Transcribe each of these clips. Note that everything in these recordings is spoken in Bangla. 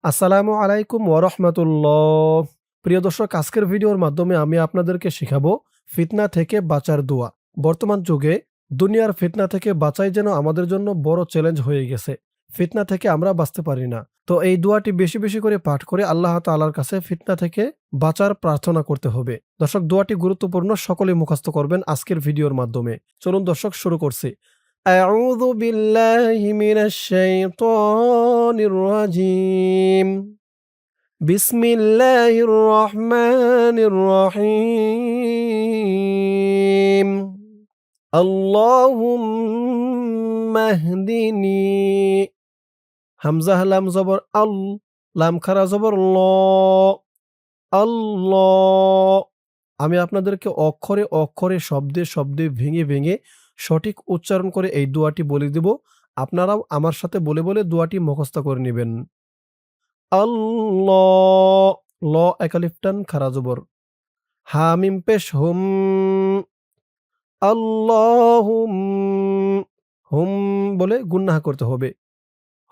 আসসালামু আলাইকুম ওয়া রাহমাতুল্লাহ। প্রিয় দর্শক, আজকের ভিডিওর মাধ্যমে আমি আপনাদেরকে শিখাবো ফিতনা থেকে বাঁচার দোয়া। বর্তমান যুগে দুনিয়ার ফিতনা থেকে বাঁচাই যেন আমাদের জন্য বড় চ্যালেঞ্জ হয়ে গেছে। ফিতনা থেকে আমরা বাঁচতে পারি না। তো এই দোয়াটি বেশি, বেশি করে পাঠ করে আল্লাহ তাআলার কাছে ফিতনা থেকে বাঁচার প্রার্থনা করতে হবে। দর্শক, দোয়াটি গুরুত্বপূর্ণ, সকলেই মুখস্থ করবেন আজকের ভিডিওর মাধ্যমে। চলুন দর্শক, শুরু করছি। আউযু বিল্লাহি মিনাশ শাইতানির রাজীম। বিসমিল্লাহির রহমানির রহিম। আল্লাহুম্মা ইহদিনি। হামজা লাম জবর আল, লাম খারা জবর ল, আল্লাহ। আমি আপনাদেরকে অক্ষরে অক্ষরে, শব্দে শব্দে, ভেঙে ভেঙে সঠিক উচ্চারণ করে এই দোয়াটি বলে দিব। আপনারাও আমার সাথে বলে বলে দোয়াটি মুখস্থ করে নেবেন। আল্লাহ, ল এক আলিফ টান খারা জবর, হা মিম পেশ হুম, আল্লাহুম, হুম বলে গুন্নাহ করতে হবে।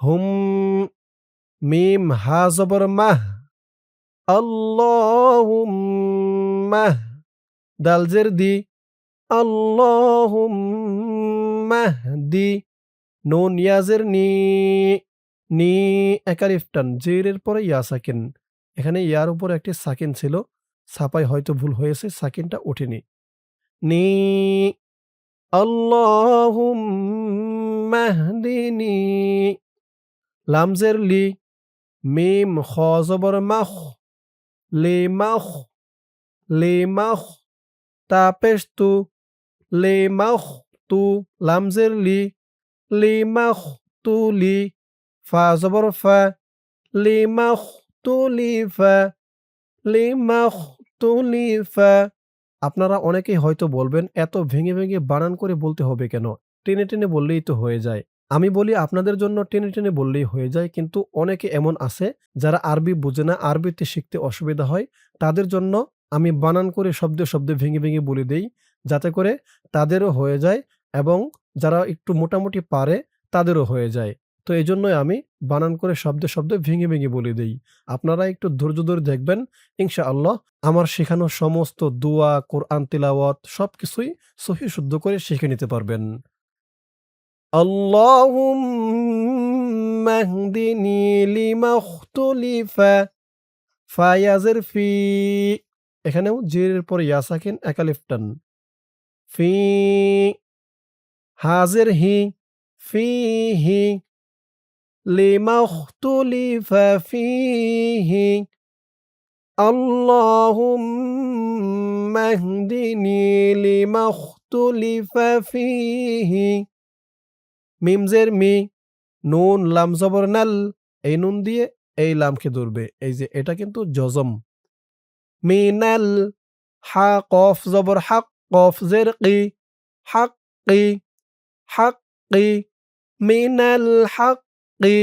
হুম, মিম হা জবর মাহ, আল্লাহুম্মাহ, দাল জের দি, আল্লাহুম্মাহদি, নুন ইয়াজের নি, নি এক আলিফ টান, জেরের পরে ইয়া সাকিন। এখানে ইয়ার উপর একটি সাকিন ছিল, ছাপায় হয়তো ভুল হয়েছে, সাকিনটা ওঠেনি। নি, আল্লাহুম্মাহদিনি। লামজের লি, মিম খ জবর মাখ, লে মাখ, লে মাখ, তা পেশ তু, লে মাখ তু, লামজের লি, লি মাখ তু লি, ফা জবর ফা, লি মাখ তু লি ফা, লি মাখ তু লি ফা। আপনারা অনেকেই হয়তো বলবেন, এত ভেঙে ভেঙে বানান করে বলতে হবে কেন? টেনে টেনে বললেই তো হয়ে যায়। আমি বলি আপনাদের জন্য টেনে টেনে বললেই হয়ে যায়, কিন্তু অনেকে এমন আছে যারা আরবি বুঝে না, আরবিতে শিখতে অসুবিধা হয়। তাদের জন্য আমি বানান করে শব্দে শব্দে ভেঙে ভেঙে বলে দেই, যাতে করে তাদেরও হয়ে যায় এবং যারা একটু মোটামুটি পারে তাদেরও হয়ে যায়। তো এজন্যই আমি বানান করে শব্দে শব্দে ভেঙে ভেঙে বলে দেই। আপনারা একটু ধৈর্য ধরে দেখবেন, ইনশাআল্লাহ আমার শেখানো সমস্ত দোয়া, কোরআন তিলাওয়াত সবকিছুই সহিহ শুদ্ধ করে শিখে নিতে পারবেন। আল্লাহুম্মা ইহদিনি লিমা ইখতুলিফা, ফা ইয়াজের ফি, এখানেও জেরের পরে ইয়া সাকিন, এক আলিফ টান। ফি, হাজের হি, ফিহি, লিমা ইখতুলিফা ফিহি, আল্লাহুম্মা ইহদিনি লিমা ইখতুলিফা ফিহি। মিম জের মি, নুন লাম জবর নাল, এই নুন দিয়ে এই লামকে ধরবে। এই যে এটা কিন্তু জজম। মিনাল, হা কফ জবর হাক, কফ জের কি, হাক্কি, হাক্কি, মিনাল হাক্কি।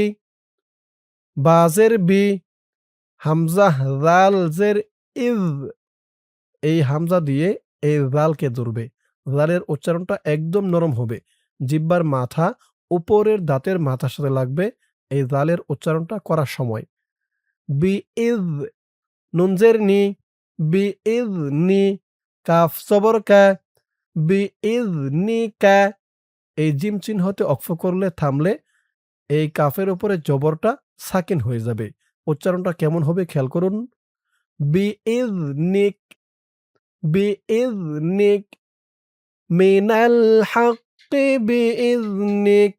বা জের বি, হামজা জাল জের ইজ, এই হামজা দিয়ে এই জালকে ধরবে। জালের উচ্চারণটা একদম নরম হবে। জিহ্বার মাথা উপরের দাঁতের মাথার সাথে লাগবে এই জালের উচ্চারণটা করার সময়। বি ইজ, নুন জের নি, বি ইজ নি, কাফ জবর কা, বি ইজ নি কা। এই জিম চিহ্নতে অক্ফ করলে, থামলে এই কাফের উপরে জবরটা সাকিন হয়ে যাবে। উচ্চারণটা কেমন হবে খেয়াল করুন। বি ইজ নিক, বি ইজ নিক, মিনাল হাক্কি বি ইজ নিক,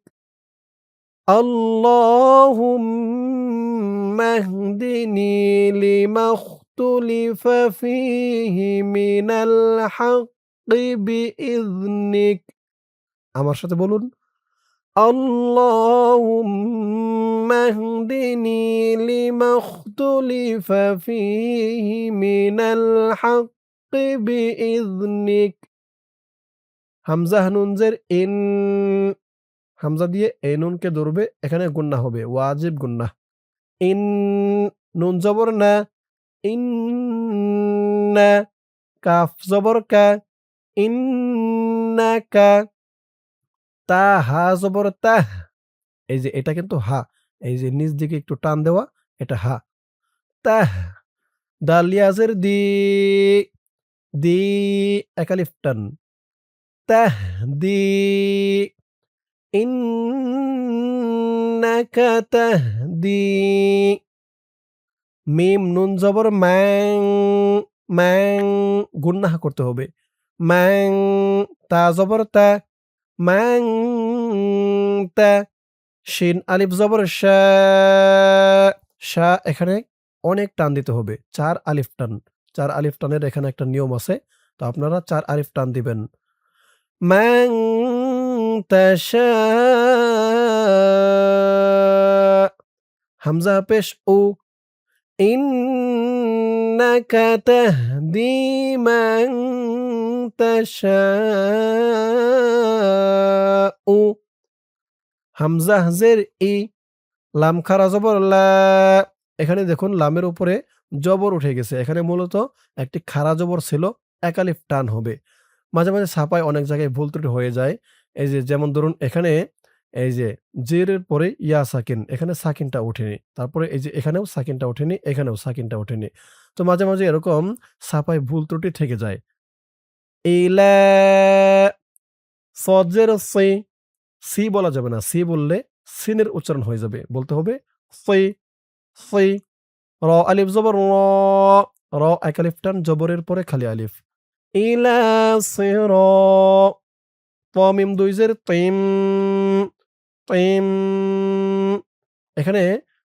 আল্লাহুম্মা ইহদিনি লিমা ইখতুলিফা ফীহি মিনাল হাক্কি বিইযনিক। আমার সাথে বলুন, আল্লাহুম্মা ইহদিনি লিমা ইখতুলিফা ফীহি মিনাল হাক্কি বিইযনিক। হামজা নুন জের ইন, হামজা দিয়ে এই নুনকে ধরবে, এখানে গুন্নাহ হবে, ওয়াজিব গুন্নাহ। ইন, নুন জবর না, ইন্না, কাফ জবর কা, ইন্নাকা, তা হা জবর তাহ, এই যে এটা কিন্তু হা, এই যে নিচ দিকে একটু টান দেওয়া, এটা হা। তাহ, দাল ইয়াজের দি, দি এক আলিফ টান। তাহদি, ইন্নাকা তাহদি। মিম নুন জবর ম্যাং, ম্যাং গুন্নাহ করতে হবে। ম্যাং, তা জবর তা, ম্যাং তা। শিন আলিফ জবর শা, শা এখানে অনেক টান দিতে হবে। ৪ আলিফ টান। ৪ আলিফ টানের এখানে একটা নিয়ম আছে। তো আপনারা ৪ আলিফ টান দিবেন। মান তাশা, হামজা পেশ উ, ইন্নাকা তাহদি মান তাশাউ। হামজা জের ই, লাম খারা জবর লা। এখানে দেখুন লামের উপরে জবর উঠে গেছে। এখানে মূলত একটি খাড়া জবর ছিল, এক আলিফ টান হবে। মাঝে, মাঝে ছাপায় অনেক জায়গায় ভুল ত্রুটি হয়ে যায়। এই যে যেমন ধরুন এখানে এই যে জেরের পরে ইয়া সাকিন, এখানে সাকিনটা ওঠেনি। তারপরে এই যে এখানেও সাকিনটা ওঠেনি, এখানেও সাকিনটা ওঠেনি। তো মাঝে, মাঝে এরকম ছাপায় ভুল ত্রুটি থেকে যায়। ইলা, সদ জের সি, সি বলা যাবে না। সি বললে সিনের উচ্চারণ হয়ে যাবে। বলতে হবে সি, সি। র আলিফ জবর র, র এক আলিফ টান, জবরের পরে খালি আলিফ। ইলা সিরা, ত মিম দুই জের তিম, তিম। এখানে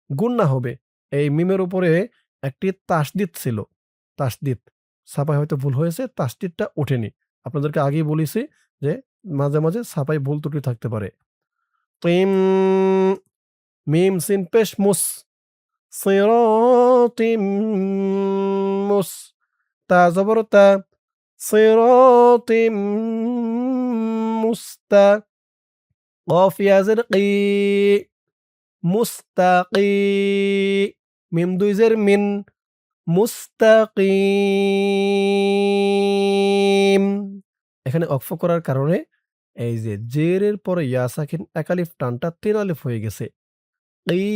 গুন্না হবে। এই মিমের উপরে একটি তাসদিদ ছিল। তাসদিদ। ছাপায় হয়তো ভুল হয়েছে, তাসদিদটা ওঠেনি। আপনাদেরকে আগেই বলেছি যে মাঝে, মাঝে ছাপায় ভুল ত্রুটি থাকতে পারে। তিম, মিম সিন পেশ মুস, সিরাতিম মুস। তা জবর তা, সিরাতিম মুস্তা। কফ ইয়া জের কি, মুস্তাকি। মিম দুই জের মিন, মুস্তাকিম। এখানে অক্ফ করার কারণে এই যে জেরের পরে ইয়া সাকিন এক আলিফ টানটা ৩ আলিফ হয়ে গেছে। এই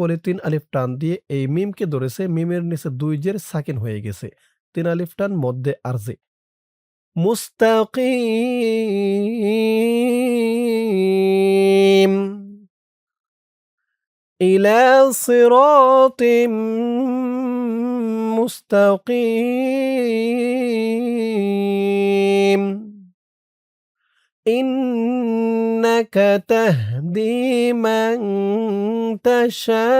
বলে ৩ আলিফ টান দিয়ে এই মিমকে ধরেছে, মিমের নিচে ২ জের সাকিন হয়ে গেছে। ৩ আলিফ টান মধ্যে আরজে। মুস্তাকিম, ইলা সিরাতিম মুস্তাকিম। ইন্নাকা তাহদি মান তাশাউ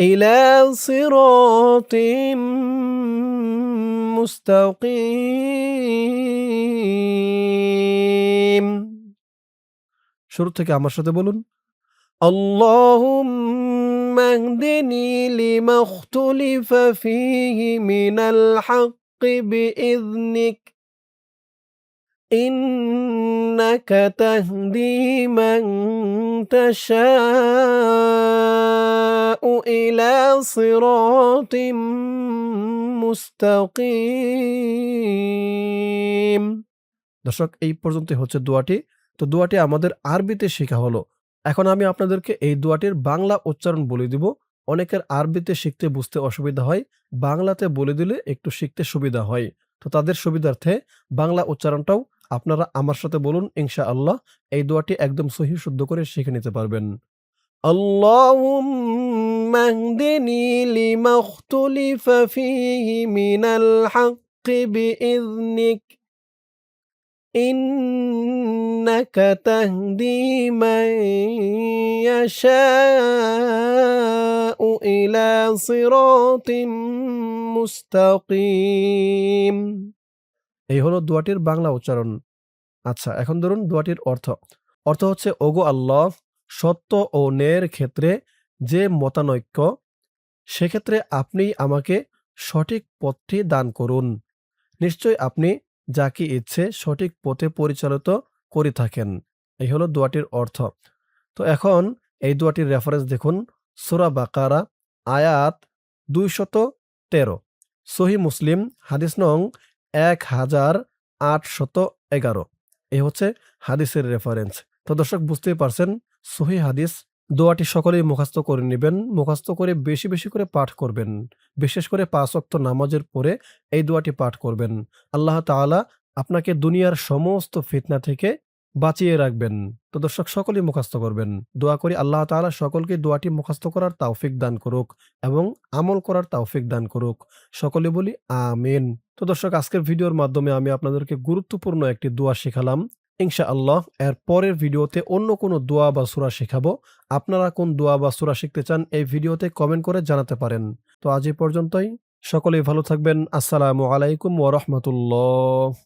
ইলা সিরাতিম মুস্তাকিম। শুরু থেকে আমার সাথে বলুন। আল্লাহুম্মা ইহদিনি লিমা ইখতুলিফা ফীহি মিনাল হাক্কি বিইযনিক, ইন্নাকা তাহদি মান তাশাউ ইলা সিরাতিম মুস্তাকিম। দর্শক, এই পর্যন্তই হচ্ছে দোয়াটি। তো দোয়াটি আমাদের আরবিতে শেখা হলো। এখন আমি আপনাদেরকে এই দোয়াটির বাংলা উচ্চারণ বলে দিব। অনেকের আরবিতে শিখতে বুঝতে অসুবিধা হয়। বাংলাতে বলে দিলে একটু শিখতে সুবিধা হয়। তো তাদের সুবিধার্থে বাংলা উচ্চারণটাও আপনারা আমার সাথে বলুন, ইনশাআল্লাহ এই দোয়াটি একদম সহিহ শুদ্ধ করে শিখে নিতে পারবেন। আল্লাহুম্মা ইহদিনি লিমা ইখতুলিফা ফীহি মিনাল হাক্কি বিইযনিক, ইন্নাকা তাহদি মান ইয়াশাউ ইলা সিরাতিম মুস্তাকিম। এই হলো দোয়াটির বাংলা উচ্চারণ। আচ্ছা, এখন ধরুন দোয়াটির অর্থ। অর্থ হচ্ছে, ওগো আল্লাহ, সত্য ও ন্যায়ের ক্ষেত্রে যে মতানৈক্য, সেক্ষেত্রে আপনি আমাকে সঠিক পথটি দান করুন। নিশ্চয় আপনি যাকে ইচ্ছে সঠিক পথে পরিচালিত করে থাকেন। এই হলো দোয়াটির অর্থ। তো এখন এই দোয়াটির রেফারেন্স দেখুন। সূরা বাকারা আয়াত ২১৩, সহিহ মুসলিম হাদিস নং ১৮১১। এই হচ্ছে হাদিসের রেফারেন্স। তো দর্শক বুঝতেই পারছেন, সহিহ হাদিস। দোয়াটি সকলেই মুখস্থ করে নিবেন। মুখস্থ করে বেশি, বেশি করে পাঠ করবেন। বিশেষ করে ৫ ওয়াক্ত নামাজের পরে এই দোয়াটি পাঠ করবেন। আল্লাহ তাআলা আপনাকে দুনিয়ার সমস্ত ফিতনা থেকে বাঁচিয়ে রাখবেন। তো দর্শক সকলেই মুখস্থ করবেন। দোয়া করি আল্লাহ তাআলা সকলকে দোয়াটি মুখস্থ করার তৌফিক দান করুক এবং আমল করার তৌফিক দান করুক। সকলে বলি আমিন। তো দর্শক আজকের ভিডিওর মাধ্যমে আমি আপনাদেরকে গুরুত্বপূর্ণ একটি দোয়া শিখালাম। ইনশাআল্লাহ এর পরের ভিডিওতে অন্য কোনো দোয়া বা সূরা শিখাবো। আপনারা কোন দোয়া বা সূরা শিখতে চান এই ভিডিওতে কমেন্ট করে জানাতে পারেন। তো আজ এই পর্যন্তই। সকলেই ভালো থাকবেন। আসসালামু আলাইকুম ওয়া রাহমাতুল্লাহ।